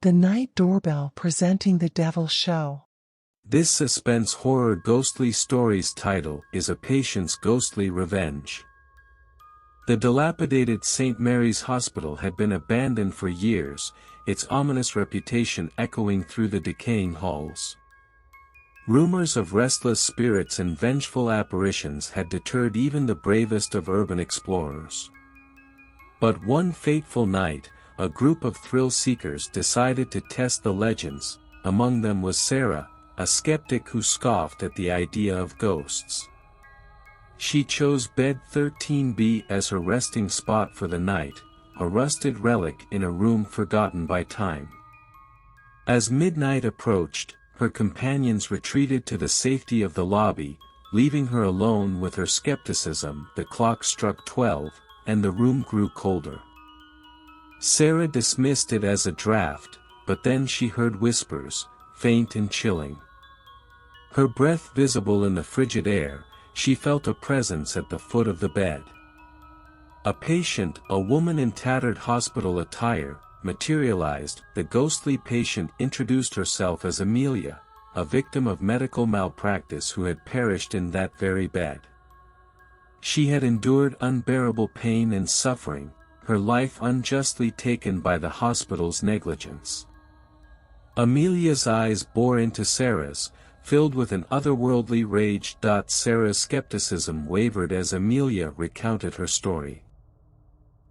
The Night Doorbell presenting The Devil Show. This suspense horror ghostly story's title is A Patient's Ghostly Revenge. The dilapidated St. Mary's Hospital had been abandoned for years, its ominous reputation echoing through the decaying halls. Rumors of restless spirits and vengeful apparitions had deterred even the bravest of urban explorers. But one fateful night, a group of thrill-seekers decided to test the legends. Among them was Sarah, a skeptic who scoffed at the idea of ghosts. She chose bed 13B as her resting spot for the night, a rusted relic in a room forgotten by time. As midnight approached, her companions retreated to the safety of the lobby, leaving her alone with her skepticism. The clock struck 12, and the room grew colder. Sarah dismissed it as a draft, but then she heard whispers, faint and chilling. Her breath visible in the frigid air, she felt a presence at the foot of the bed. A patient, a woman in tattered hospital attire, materialized. The ghostly patient introduced herself as Amelia, a victim of medical malpractice who had perished in that very bed. She had endured unbearable pain and suffering, her life unjustly taken by the hospital's negligence. Amelia's eyes bore into Sarah's, filled with an otherworldly rage. Sarah's skepticism wavered as Amelia recounted her story.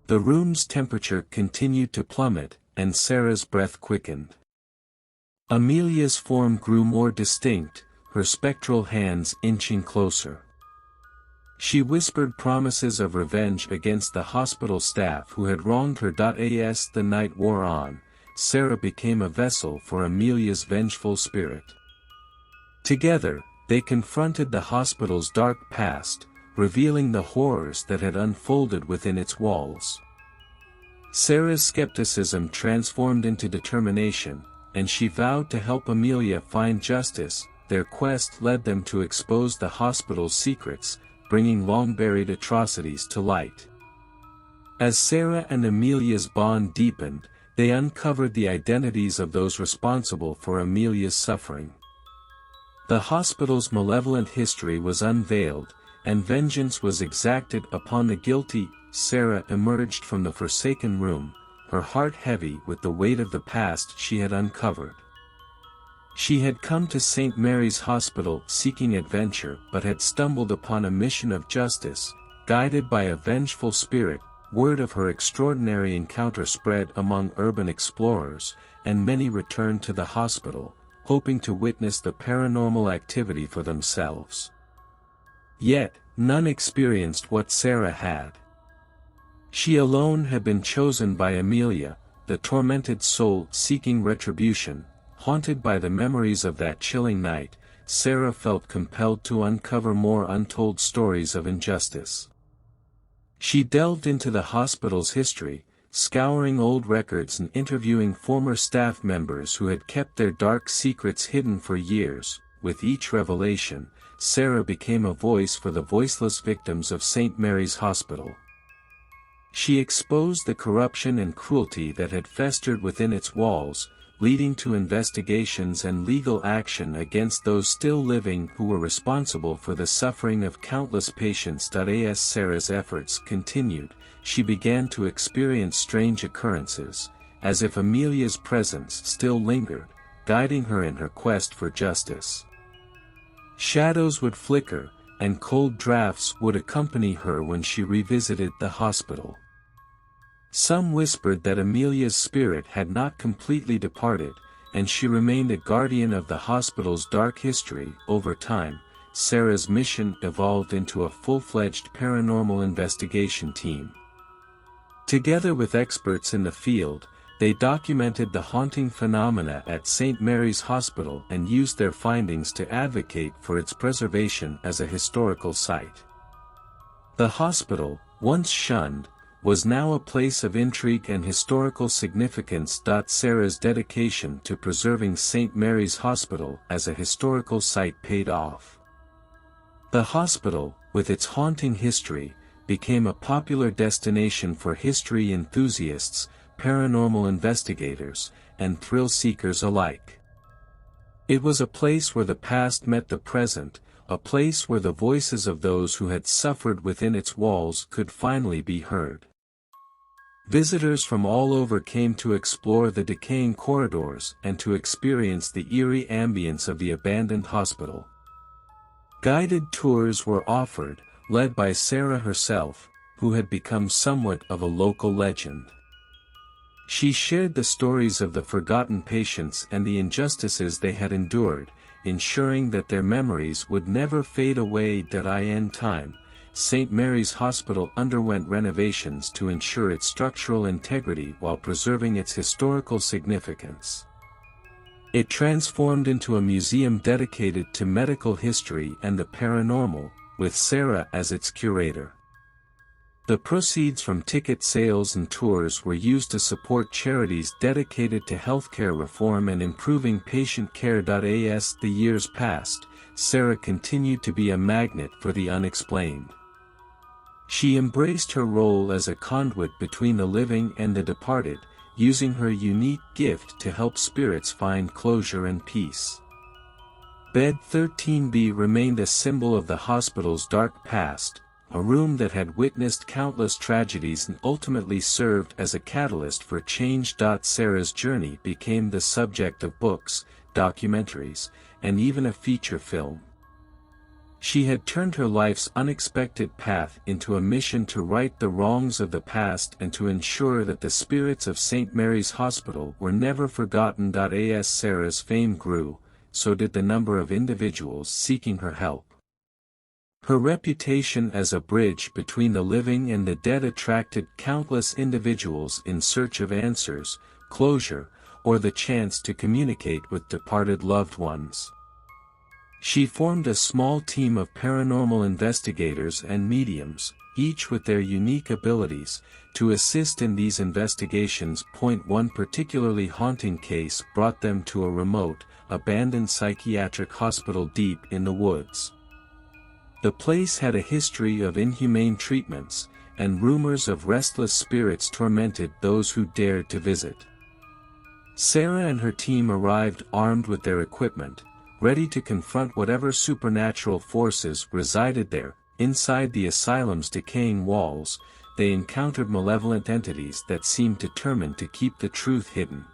The room's temperature continued to plummet, and Sarah's breath quickened. Amelia's form grew more distinct, her spectral hands inching closer. She whispered promises of revenge against the hospital staff who had wronged her. As the night wore on, Sarah became a vessel for Amelia's vengeful spirit. Together, they confronted the hospital's dark past, revealing the horrors that had unfolded within its walls. Sarah's skepticism transformed into determination, and she vowed to help Amelia find justice. Their quest led them to expose the hospital's secrets, bringing long-buried atrocities to light. As Sarah and Amelia's bond deepened, they uncovered the identities of those responsible for Amelia's suffering. The hospital's malevolent history was unveiled, and vengeance was exacted upon the guilty. Sarah emerged from the forsaken room, her heart heavy with the weight of the past she had uncovered. She had come to St. Mary's Hospital seeking adventure but had stumbled upon a mission of justice. Guided by a vengeful spirit, word of her extraordinary encounter spread among urban explorers, and many returned to the hospital, hoping to witness the paranormal activity for themselves. Yet, none experienced what Sarah had. She alone had been chosen by Amelia, the tormented soul seeking retribution. Haunted by the memories of that chilling night, Sarah felt compelled to uncover more untold stories of injustice. She delved into the hospital's history, scouring old records and interviewing former staff members who had kept their dark secrets hidden for years. With each revelation, Sarah became a voice for the voiceless victims of St. Mary's Hospital. She exposed the corruption and cruelty that had festered within its walls, leading to investigations and legal action against those still living who were responsible for the suffering of countless patients. As Sarah's efforts continued, she began to experience strange occurrences, as if Amelia's presence still lingered, guiding her in her quest for justice. Shadows would flicker, and cold drafts would accompany her when she revisited the hospital. Some whispered that Amelia's spirit had not completely departed, and she remained a guardian of the hospital's dark history. Over time, Sarah's mission evolved into a full-fledged paranormal investigation team. Together with experts in the field, they documented the haunting phenomena at St. Mary's Hospital and used their findings to advocate for its preservation as a historical site. The hospital, once shunned, was now a place of intrigue and historical significance. Sarah's dedication to preserving St. Mary's Hospital as a historical site paid off. The hospital, with its haunting history, became a popular destination for history enthusiasts, paranormal investigators, and thrill-seekers alike. It was a place where the past met the present, a place where the voices of those who had suffered within its walls could finally be heard. Visitors from all over came to explore the decaying corridors and to experience the eerie ambience of the abandoned hospital. Guided tours were offered, led by Sarah herself, who had become somewhat of a local legend. She shared the stories of the forgotten patients and the injustices they had endured, ensuring that their memories would never fade away. In time, St. Mary's Hospital underwent renovations to ensure its structural integrity while preserving its historical significance. It transformed into a museum dedicated to medical history and the paranormal, with Sarah as its curator. The proceeds from ticket sales and tours were used to support charities dedicated to healthcare reform and improving patient care. As the years passed, Sarah continued to be a magnet for the unexplained. She embraced her role as a conduit between the living and the departed, using her unique gift to help spirits find closure and peace. Bed 13B remained a symbol of the hospital's dark past, a room that had witnessed countless tragedies and ultimately served as a catalyst for change. Sarah's journey became the subject of books, documentaries, and even a feature film. She had turned her life's unexpected path into a mission to right the wrongs of the past and to ensure that the spirits of St. Mary's Hospital were never forgotten. As Sarah's fame grew, so did the number of individuals seeking her help. Her reputation as a bridge between the living and the dead attracted countless individuals in search of answers, closure, or the chance to communicate with departed loved ones. She formed a small team of paranormal investigators and mediums, each with their unique abilities, to assist in these investigations. One particularly haunting case brought them to a remote, abandoned psychiatric hospital deep in the woods. The place had a history of inhumane treatments, and rumors of restless spirits tormented those who dared to visit. Sarah and her team arrived armed with their equipment, ready to confront whatever supernatural forces resided there. Inside the asylum's decaying walls, they encountered malevolent entities that seemed determined to keep the truth hidden.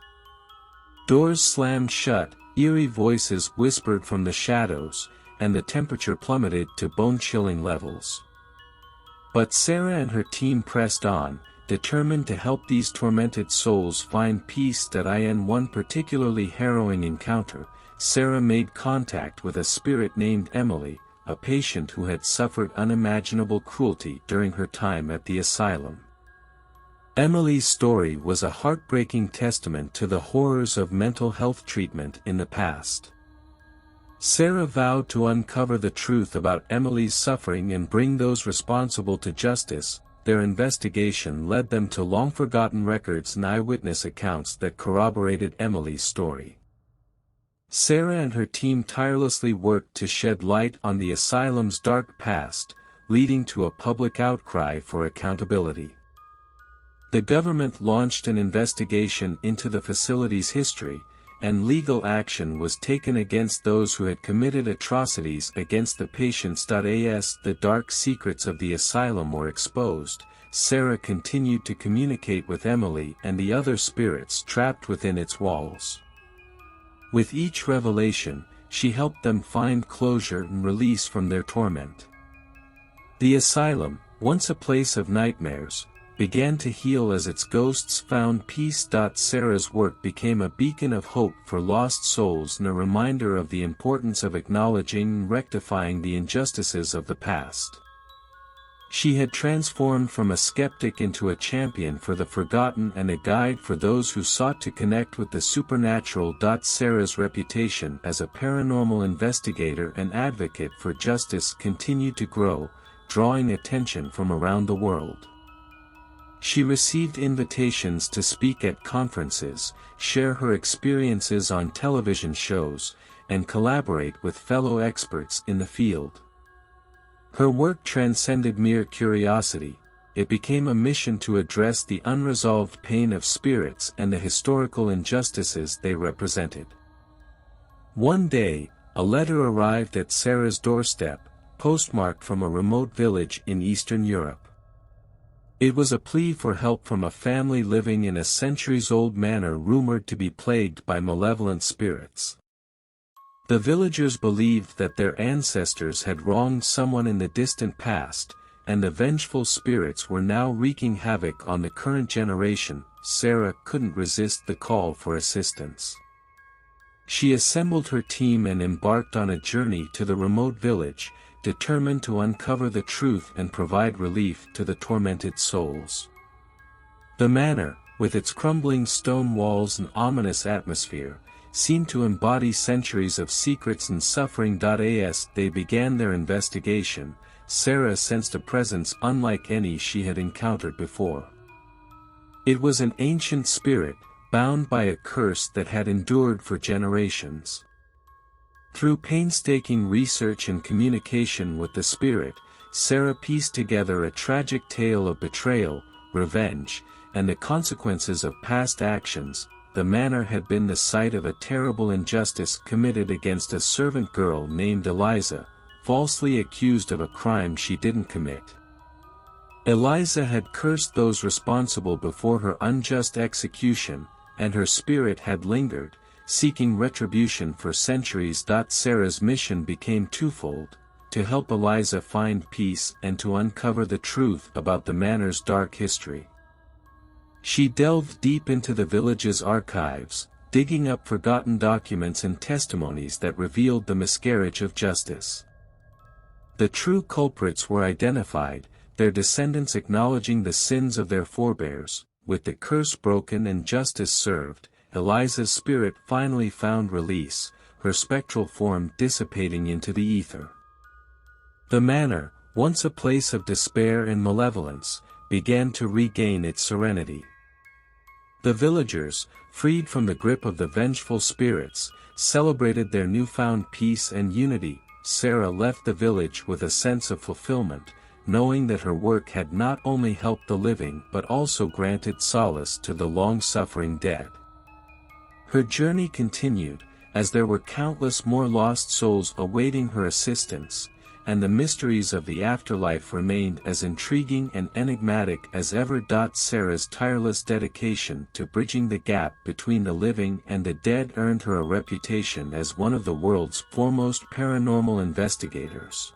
Doors slammed shut, eerie voices whispered from the shadows, and the temperature plummeted to bone-chilling levels. But Sarah and her team pressed on, determined to help these tormented souls find peace. In one particularly harrowing encounter, Sarah made contact with a spirit named Emily, a patient who had suffered unimaginable cruelty during her time at the asylum. Emily's story was a heartbreaking testament to the horrors of mental health treatment in the past. Sarah vowed to uncover the truth about Emily's suffering and bring those responsible to justice. Their investigation led them to long-forgotten records and eyewitness accounts that corroborated Emily's story. Sarah and her team tirelessly worked to shed light on the asylum's dark past, leading to a public outcry for accountability. The government launched an investigation into the facility's history, and legal action was taken against those who had committed atrocities against the patients. As the dark secrets of the asylum were exposed, Sarah continued to communicate with Emily and the other spirits trapped within its walls. With each revelation, she helped them find closure and release from their torment. The asylum, once a place of nightmares, began to heal as its ghosts found peace. Sarah's work became a beacon of hope for lost souls and a reminder of the importance of acknowledging and rectifying the injustices of the past. She had transformed from a skeptic into a champion for the forgotten and a guide for those who sought to connect with the supernatural. Sarah's reputation as a paranormal investigator and advocate for justice continued to grow, drawing attention from around the world. She received invitations to speak at conferences, share her experiences on television shows, and collaborate with fellow experts in the field. Her work transcended mere curiosity, it became a mission to address the unresolved pain of spirits and the historical injustices they represented. One day, a letter arrived at Sarah's doorstep, postmarked from a remote village in Eastern Europe. It was a plea for help from a family living in a centuries-old manor rumored to be plagued by malevolent spirits. The villagers believed that their ancestors had wronged someone in the distant past, and the vengeful spirits were now wreaking havoc on the current generation. Sarah couldn't resist the call for assistance. She assembled her team and embarked on a journey to the remote village, determined to uncover the truth and provide relief to the tormented souls. The manor, with its crumbling stone walls and ominous atmosphere, seemed to embody centuries of secrets and suffering. As they began their investigation, Sarah sensed a presence unlike any she had encountered before. It was an ancient spirit, bound by a curse that had endured for generations. Through painstaking research and communication with the spirit, Sarah pieced together a tragic tale of betrayal, revenge, and the consequences of past actions. The manor had been the site of a terrible injustice committed against a servant girl named Eliza, falsely accused of a crime she didn't commit. Eliza had cursed those responsible before her unjust execution, and her spirit had lingered, seeking retribution for centuries. Sarah's mission became twofold: to help Eliza find peace and to uncover the truth about the manor's dark history. She delved deep into the village's archives, digging up forgotten documents and testimonies that revealed the miscarriage of justice. The true culprits were identified, their descendants acknowledging the sins of their forebears. With the curse broken and justice served, Eliza's spirit finally found release, her spectral form dissipating into the ether. The manor, once a place of despair and malevolence, began to regain its serenity. The villagers, freed from the grip of the vengeful spirits, celebrated their newfound peace and unity. Sarah left the village with a sense of fulfillment, knowing that her work had not only helped the living but also granted solace to the long-suffering dead. Her journey continued, as there were countless more lost souls awaiting her assistance, and the mysteries of the afterlife remained as intriguing and enigmatic as ever. Sarah's tireless dedication to bridging the gap between the living and the dead earned her a reputation as one of the world's foremost paranormal investigators.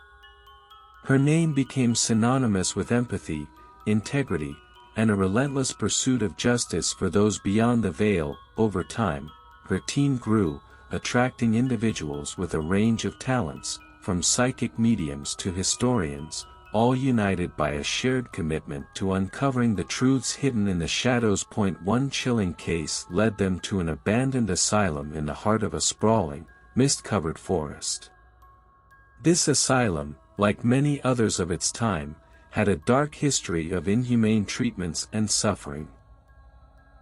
Her name became synonymous with empathy, integrity, and a relentless pursuit of justice for those beyond the veil. Over time, her team grew, attracting individuals with a range of talents, from psychic mediums to historians, all united by a shared commitment to uncovering the truths hidden in the shadows. One chilling case led them to an abandoned asylum in the heart of a sprawling, mist-covered forest. This asylum, like many others of its time, had a dark history of inhumane treatments and suffering.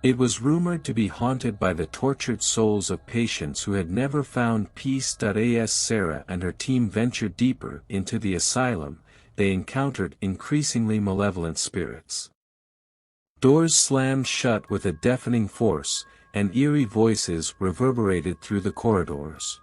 It was rumored to be haunted by the tortured souls of patients who had never found peace. As Sarah and her team ventured deeper into the asylum, they encountered increasingly malevolent spirits. Doors slammed shut with a deafening force, and eerie voices reverberated through the corridors.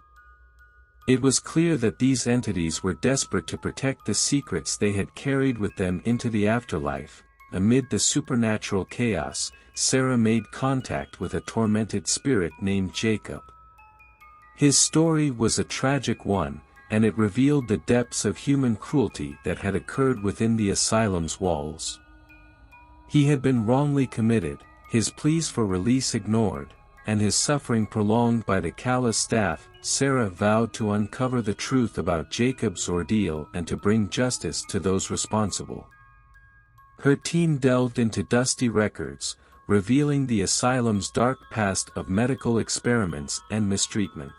It was clear that these entities were desperate to protect the secrets they had carried with them into the afterlife. Amid the supernatural chaos, Sarah made contact with a tormented spirit named Jacob. His story was a tragic one, and it revealed the depths of human cruelty that had occurred within the asylum's walls. He had been wrongly committed, his pleas for release ignored, and his suffering prolonged by the callous staff. Sarah vowed to uncover the truth about Jacob's ordeal and to bring justice to those responsible. Her team delved into dusty records, revealing the asylum's dark past of medical experiments and mistreatment.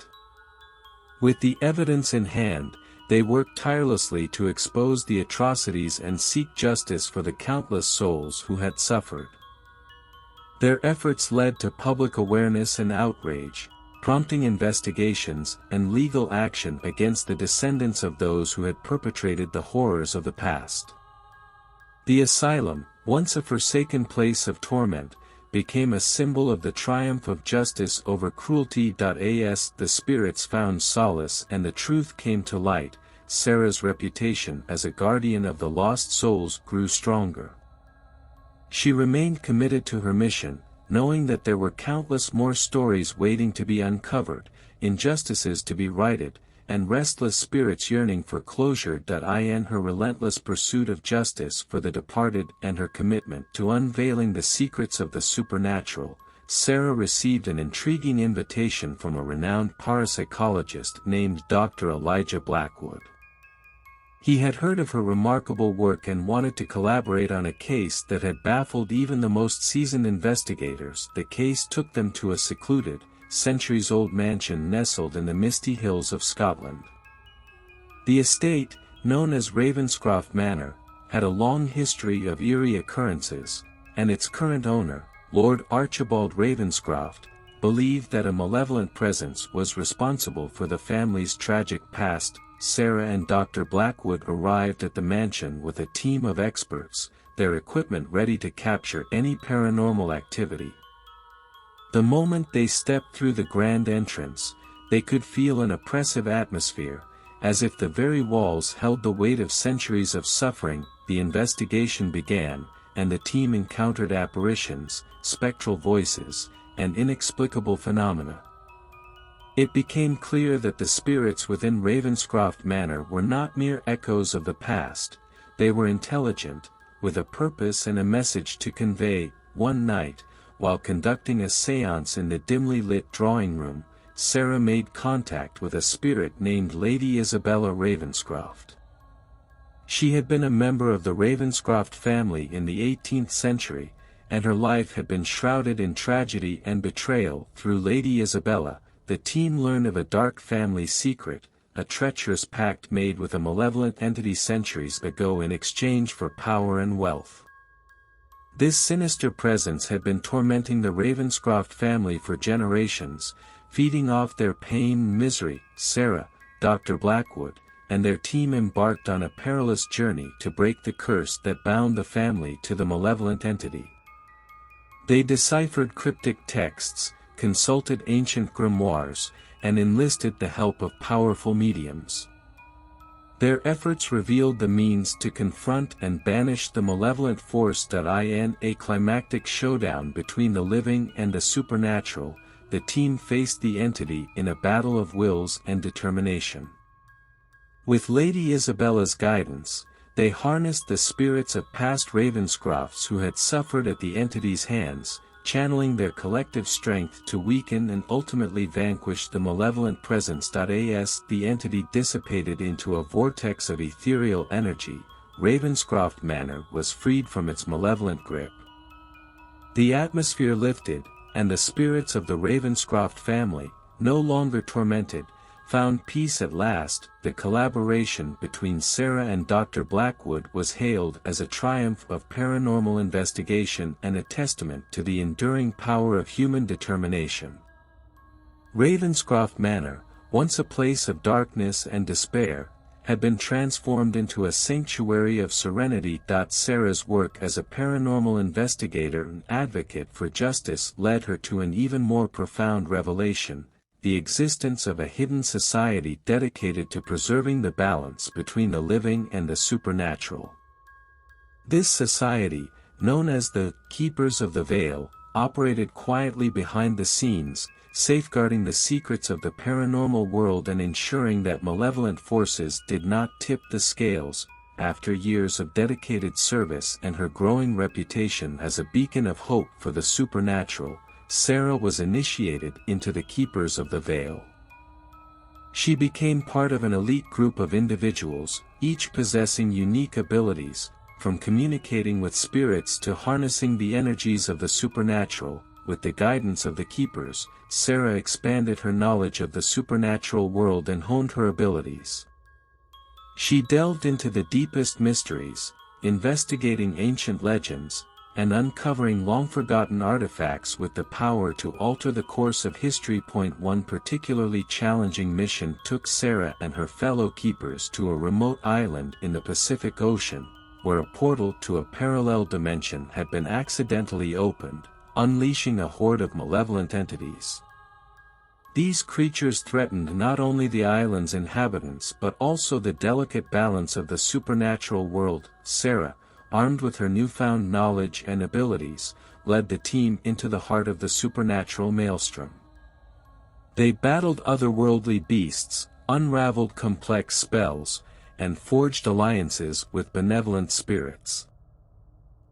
With the evidence in hand, they worked tirelessly to expose the atrocities and seek justice for the countless souls who had suffered. Their efforts led to public awareness and outrage, prompting investigations and legal action against the descendants of those who had perpetrated the horrors of the past. The asylum, once a forsaken place of torment, became a symbol of the triumph of justice over cruelty. As the spirits found solace and the truth came to light, Sarah's reputation as a guardian of the lost souls grew stronger. She remained committed to her mission, knowing that there were countless more stories waiting to be uncovered, injustices to be righted, and restless spirits yearning for closure. In her relentless pursuit of justice for the departed and her commitment to unveiling the secrets of the supernatural, Sarah received an intriguing invitation from a renowned parapsychologist named Dr. Elijah Blackwood. He had heard of her remarkable work and wanted to collaborate on a case that had baffled even the most seasoned investigators. The case took them to a secluded, centuries-old mansion nestled in the misty hills of Scotland. The estate, known as Ravenscroft Manor, had a long history of eerie occurrences, and its current owner, Lord Archibald Ravenscroft, believed that a malevolent presence was responsible for the family's tragic past. Sarah and Dr. Blackwood arrived at the mansion with a team of experts, their equipment ready to capture any paranormal activity. The moment they stepped through the grand entrance, they could feel an oppressive atmosphere, as if the very walls held the weight of centuries of suffering. The investigation began, and the team encountered apparitions, spectral voices, and inexplicable phenomena. It became clear that the spirits within Ravenscroft Manor were not mere echoes of the past, they were intelligent, with a purpose and a message to convey. One night, while conducting a séance in the dimly lit drawing room, Sarah made contact with a spirit named Lady Isabella Ravenscroft. She had been a member of the Ravenscroft family in the 18th century, and her life had been shrouded in tragedy and betrayal. Through Lady Isabella, the team learned of a dark family secret, a treacherous pact made with a malevolent entity centuries ago in exchange for power and wealth. This sinister presence had been tormenting the Ravenscroft family for generations, feeding off their pain and misery. Sarah, Dr. Blackwood, and their team embarked on a perilous journey to break the curse that bound the family to the malevolent entity. They deciphered cryptic texts, consulted ancient grimoires, and enlisted the help of powerful mediums. Their efforts revealed the means to confront and banish the malevolent force. In a climactic showdown between the living and the supernatural, the team faced the entity in a battle of wills and determination. With Lady Isabella's guidance, they harnessed the spirits of past Ravenscrofts who had suffered at the entity's hands, channeling their collective strength to weaken and ultimately vanquish the malevolent presence. As the entity dissipated into a vortex of ethereal energy, Ravenscroft Manor was freed from its malevolent grip. The atmosphere lifted, and the spirits of the Ravenscroft family, no longer tormented, found peace at last. The collaboration between Sarah and Dr. Blackwood was hailed as a triumph of paranormal investigation and a testament to the enduring power of human determination. Ravenscroft Manor, once a place of darkness and despair, had been transformed into a sanctuary of serenity. Sarah's work as a paranormal investigator and advocate for justice led her to an even more profound revelation: the existence of a hidden society dedicated to preserving the balance between the living and the supernatural. This society, known as the Keepers of the Veil, operated quietly behind the scenes, safeguarding the secrets of the paranormal world and ensuring that malevolent forces did not tip the scales. After years of dedicated service and her growing reputation as a beacon of hope for the supernatural, Sarah was initiated into the Keepers of the Veil. She became part of an elite group of individuals, each possessing unique abilities, from communicating with spirits to harnessing the energies of the supernatural. With the guidance of the Keepers, Sarah expanded her knowledge of the supernatural world and honed her abilities. She delved into the deepest mysteries, investigating ancient legends, and uncovering long-forgotten artifacts with the power to alter the course of history. One particularly challenging mission took Sarah and her fellow keepers to a remote island in the Pacific Ocean, where a portal to a parallel dimension had been accidentally opened, unleashing a horde of malevolent entities. These creatures threatened not only the island's inhabitants but also the delicate balance of the supernatural world. Sarah, armed with her newfound knowledge and abilities, led the team into the heart of the supernatural maelstrom. They battled otherworldly beasts, unraveled complex spells, and forged alliances with benevolent spirits.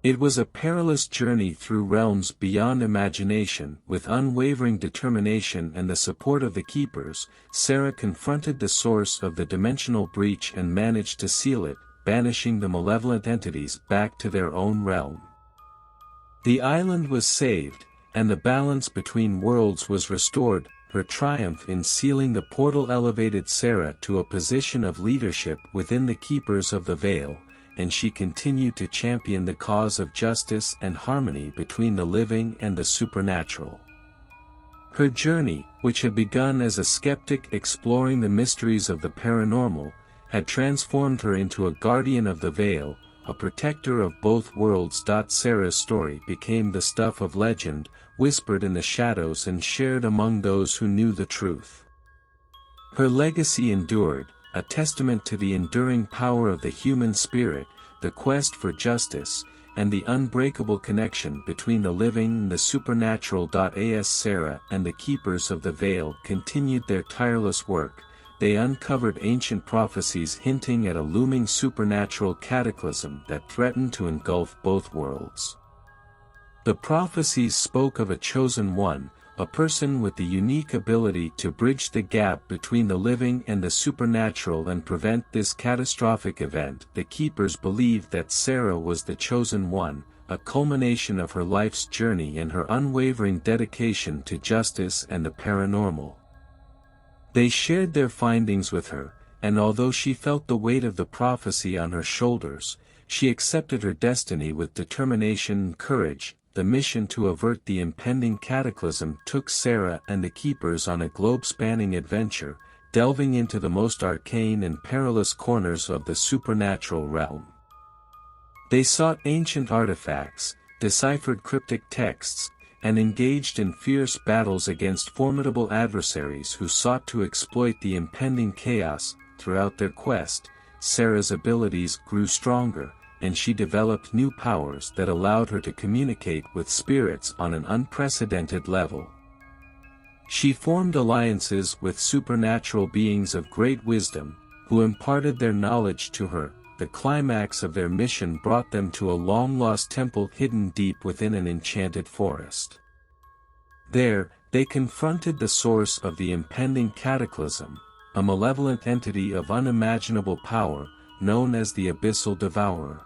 It was a perilous journey through realms beyond imagination. With unwavering determination and the support of the Keepers, Sarah confronted the source of the dimensional breach and managed to seal it, banishing the malevolent entities back to their own realm. The island was saved, and the balance between worlds was restored. Her triumph in sealing the portal elevated Sarah to a position of leadership within the Keepers of the Veil, and she continued to champion the cause of justice and harmony between the living and the supernatural. Her journey, which had begun as a skeptic exploring the mysteries of the paranormal, had transformed her into a guardian of the Veil, a protector of both worlds. Sarah's story became the stuff of legend, whispered in the shadows and shared among those who knew the truth. Her legacy endured, a testament to the enduring power of the human spirit, the quest for justice, and the unbreakable connection between the living and the supernatural. As Sarah and the Keepers of the Veil continued their tireless work, they uncovered ancient prophecies hinting at a looming supernatural cataclysm that threatened to engulf both worlds. The prophecies spoke of a chosen one, a person with the unique ability to bridge the gap between the living and the supernatural and prevent this catastrophic event. The Keepers believed that Sarah was the chosen one, a culmination of her life's journey and her unwavering dedication to justice and the paranormal. They shared their findings with her, and although she felt the weight of the prophecy on her shoulders, she accepted her destiny with determination and courage. The mission to avert the impending cataclysm took Sarah and the Keepers on a globe-spanning adventure, delving into the most arcane and perilous corners of the supernatural realm. They sought ancient artifacts, deciphered cryptic texts, and engaged in fierce battles against formidable adversaries who sought to exploit the impending chaos. Throughout their quest, Sarah's abilities grew stronger, and she developed new powers that allowed her to communicate with spirits on an unprecedented level. She formed alliances with supernatural beings of great wisdom, who imparted their knowledge to her. The climax of their mission brought them to a long-lost temple hidden deep within an enchanted forest. There, they confronted the source of the impending cataclysm, a malevolent entity of unimaginable power, known as the Abyssal Devourer.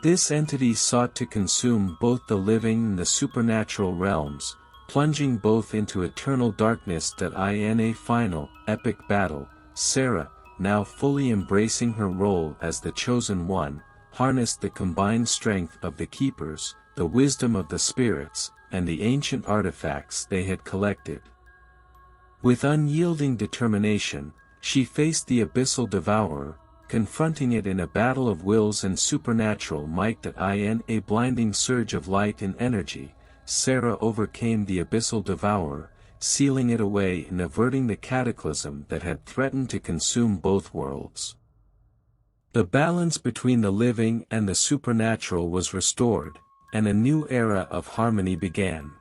This entity sought to consume both the living and the supernatural realms, plunging both into eternal darkness. In a final, epic battle, Sarah, now fully embracing her role as the chosen one, harnessed the combined strength of the Keepers, the wisdom of the spirits, and the ancient artifacts they had collected. With unyielding determination, she faced the Abyssal Devourer, confronting it in a battle of wills and supernatural might. In a blinding surge of light and energy, Sarah overcame the Abyssal Devourer, sealing it away and averting the cataclysm that had threatened to consume both worlds. The balance between the living and the supernatural was restored, and a new era of harmony began.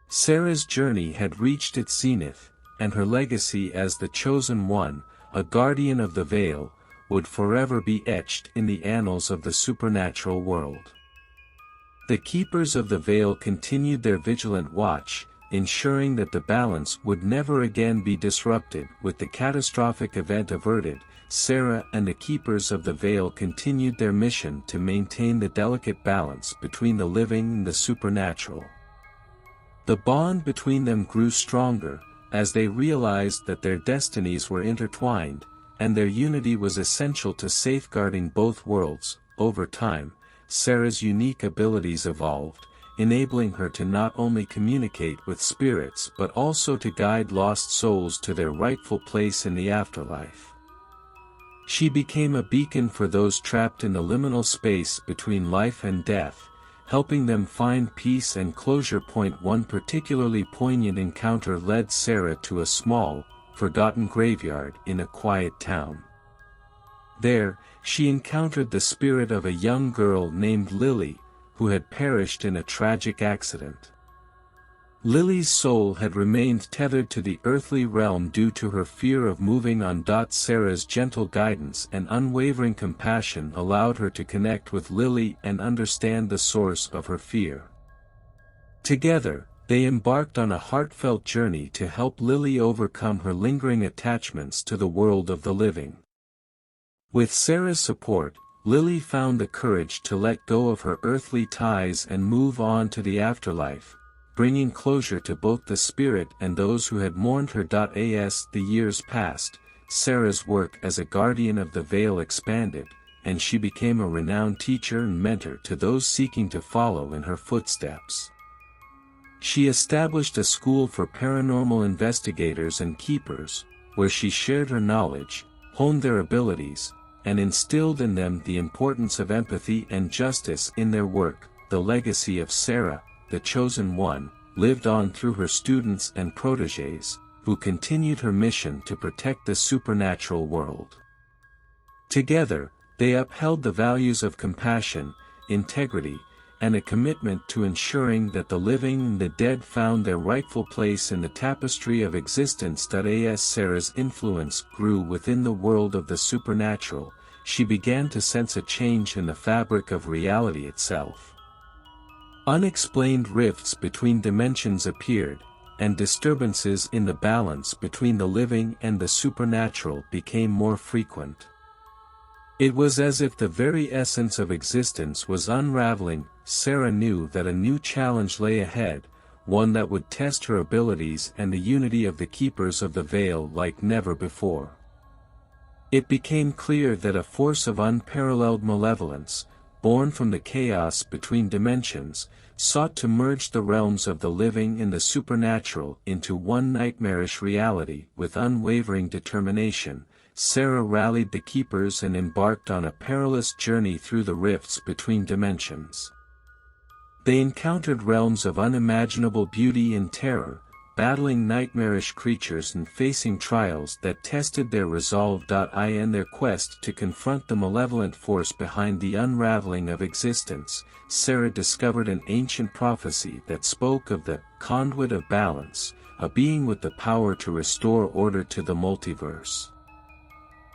Sarah's journey had reached its zenith, and her legacy as the chosen one, a guardian of the Veil, would forever be etched in the annals of the supernatural world. The Keepers of the Veil continued their vigilant watch, ensuring that the balance would never again be disrupted. With the catastrophic event averted, Sarah and the Keepers of the Veil continued their mission to maintain the delicate balance between the living and the supernatural. The bond between them grew stronger, as they realized that their destinies were intertwined, and their unity was essential to safeguarding both worlds. Over time, Sarah's unique abilities evolved, enabling her to not only communicate with spirits but also to guide lost souls to their rightful place in the afterlife. She became a beacon for those trapped in the liminal space between life and death, helping them find peace and closure. One particularly poignant encounter led Sarah to a small, forgotten graveyard in a quiet town. There, she encountered the spirit of a young girl named Lily, who had perished in a tragic accident. Lily's soul had remained tethered to the earthly realm due to her fear of moving on. Sarah's gentle guidance and unwavering compassion allowed her to connect with Lily and understand the source of her fear. Together, they embarked on a heartfelt journey to help Lily overcome her lingering attachments to the world of the living. With Sarah's support, Lily found the courage to let go of her earthly ties and move on to the afterlife, bringing closure to both the spirit and those who had mourned her. As the years passed, Sarah's work as a guardian of the veil expanded, and she became a renowned teacher and mentor to those seeking to follow in her footsteps. She established a school for paranormal investigators and keepers, where she shared her knowledge, honed their abilities, and instilled in them the importance of empathy and justice in their work. The legacy of Sarah, the Chosen One, lived on through her students and protégés, who continued her mission to protect the supernatural world. Together, they upheld the values of compassion, integrity, and a commitment to ensuring that the living and the dead found their rightful place in the tapestry of existence. As Sarah's influence grew within the world of the supernatural, she began to sense a change in the fabric of reality itself. Unexplained rifts between dimensions appeared, and disturbances in the balance between the living and the supernatural became more frequent. It was as if the very essence of existence was unraveling. Sarah knew that a new challenge lay ahead, one that would test her abilities and the unity of the keepers of the veil like never before. It became clear that a force of unparalleled malevolence, born from the chaos between dimensions, sought to merge the realms of the living and the supernatural into one nightmarish reality. With unwavering determination, Sarah rallied the keepers and embarked on a perilous journey through the rifts between dimensions. They encountered realms of unimaginable beauty and terror, battling nightmarish creatures and facing trials that tested their resolve. In their quest to confront the malevolent force behind the unraveling of existence, Sarah discovered an ancient prophecy that spoke of the conduit of balance, a being with the power to restore order to the multiverse.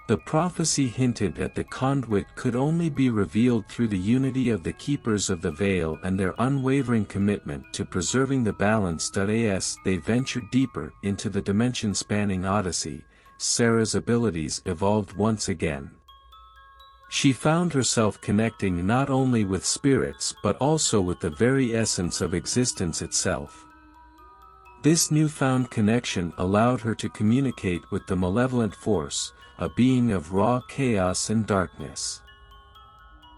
The prophecy hinted that the conduit could only be revealed through the unity of the keepers of the veil and their unwavering commitment to preserving the balance. As they ventured deeper into the dimension-spanning odyssey, Sarah's abilities evolved once again. She found herself connecting not only with spirits but also with the very essence of existence itself. This newfound connection allowed her to communicate with the malevolent force, a being of raw chaos and darkness.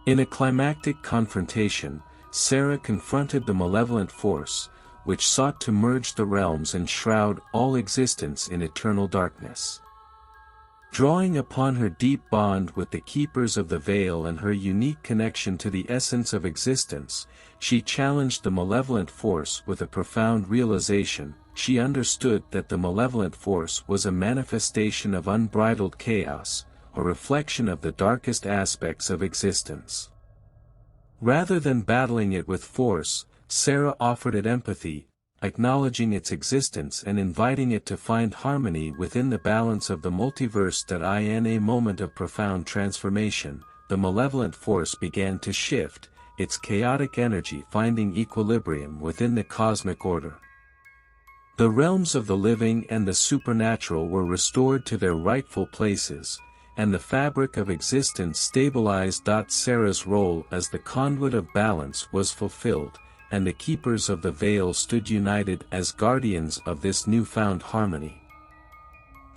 In a climactic confrontation, Sarah confronted the malevolent force, which sought to merge the realms and shroud all existence in eternal darkness. Drawing upon her deep bond with the keepers of the veil and her unique connection to the essence of existence, she challenged the malevolent force with a profound realization. She understood that the malevolent force was a manifestation of unbridled chaos, a reflection of the darkest aspects of existence. Rather than battling it with force, Sarah offered it empathy, acknowledging its existence and inviting it to find harmony within the balance of the multiverse. In a moment of profound transformation, the malevolent force began to shift, its chaotic energy finding equilibrium within the cosmic order. The realms of the living and the supernatural were restored to their rightful places, and the fabric of existence stabilized. Sarah's role as the conduit of balance was fulfilled, and the keepers of the veil stood united as guardians of this newfound harmony.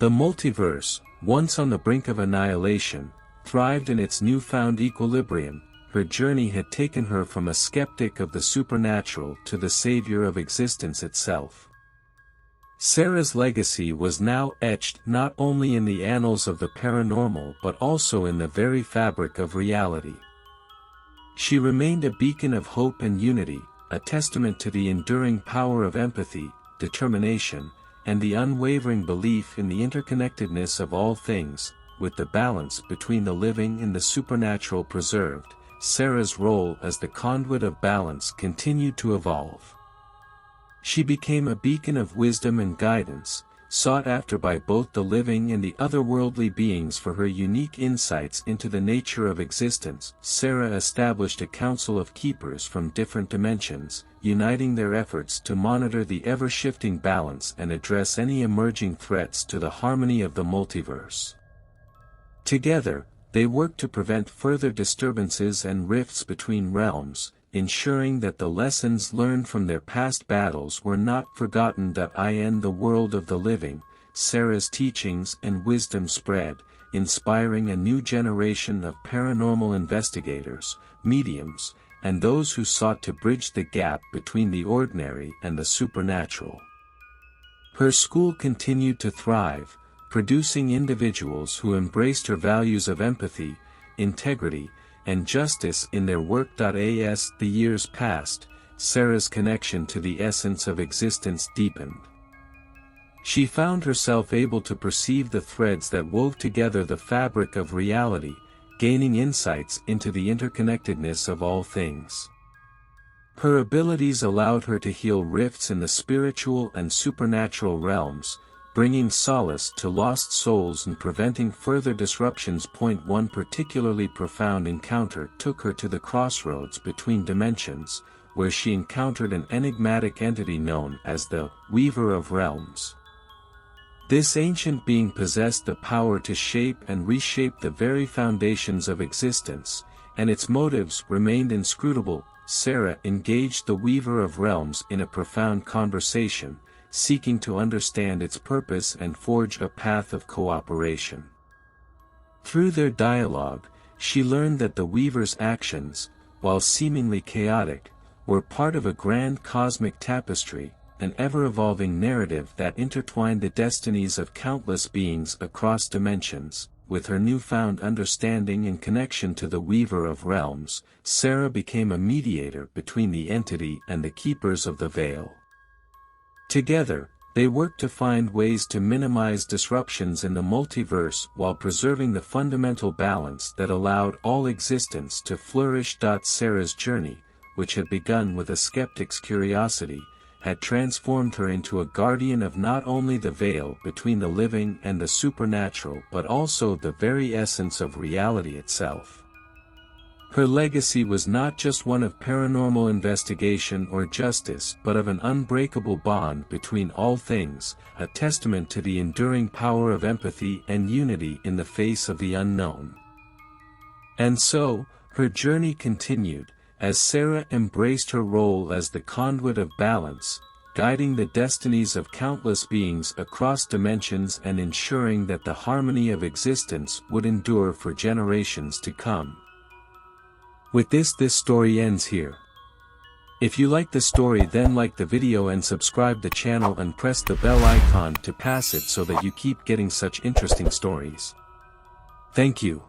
The multiverse, once on the brink of annihilation, thrived in its newfound equilibrium. Her journey had taken her from a skeptic of the supernatural to the savior of existence itself. Sarah's legacy was now etched not only in the annals of the paranormal but also in the very fabric of reality. She remained a beacon of hope and unity, a testament to the enduring power of empathy, determination, and the unwavering belief in the interconnectedness of all things. With the balance between the living and the supernatural preserved, Sarah's role as the conduit of balance continued to evolve. She became a beacon of wisdom and guidance, sought after by both the living and the otherworldly beings for her unique insights into the nature of existence. Sarah established a council of keepers from different dimensions, uniting their efforts to monitor the ever-shifting balance and address any emerging threats to the harmony of the multiverse. Together, they worked to prevent further disturbances and rifts between realms, ensuring that the lessons learned from their past battles were not forgotten. In the world of the living, Sarah's teachings and wisdom spread, inspiring a new generation of paranormal investigators, mediums, and those who sought to bridge the gap between the ordinary and the supernatural. Her school continued to thrive, producing individuals who embraced her values of empathy, integrity, and justice in their work. As the years passed, Sarah's connection to the essence of existence deepened. She found herself able to perceive the threads that wove together the fabric of reality, gaining insights into the interconnectedness of all things. Her abilities allowed her to heal rifts in the spiritual and supernatural realms, bringing solace to lost souls and preventing further disruptions. One particularly profound encounter took her to the crossroads between dimensions, where she encountered an enigmatic entity known as the Weaver of Realms. This ancient being possessed the power to shape and reshape the very foundations of existence, and its motives remained inscrutable. Sarah engaged the Weaver of Realms in a profound conversation, seeking to understand its purpose and forge a path of cooperation. Through their dialogue, she learned that the Weaver's actions, while seemingly chaotic, were part of a grand cosmic tapestry, an ever-evolving narrative that intertwined the destinies of countless beings across dimensions. With her newfound understanding and connection to the Weaver of Realms, Sarah became a mediator between the entity and the keepers of the veil. Together, they worked to find ways to minimize disruptions in the multiverse while preserving the fundamental balance that allowed all existence to flourish. Sarah's journey, which had begun with a skeptic's curiosity, had transformed her into a guardian of not only the veil between the living and the supernatural but also the very essence of reality itself. Her legacy was not just one of paranormal investigation or justice but of an unbreakable bond between all things, a testament to the enduring power of empathy and unity in the face of the unknown. And so, her journey continued, as Sarah embraced her role as the conduit of balance, guiding the destinies of countless beings across dimensions and ensuring that the harmony of existence would endure for generations to come. With this story ends here. If you like the story, then like the video and subscribe the channel and press the bell icon to pass it so that you keep getting such interesting stories. Thank you.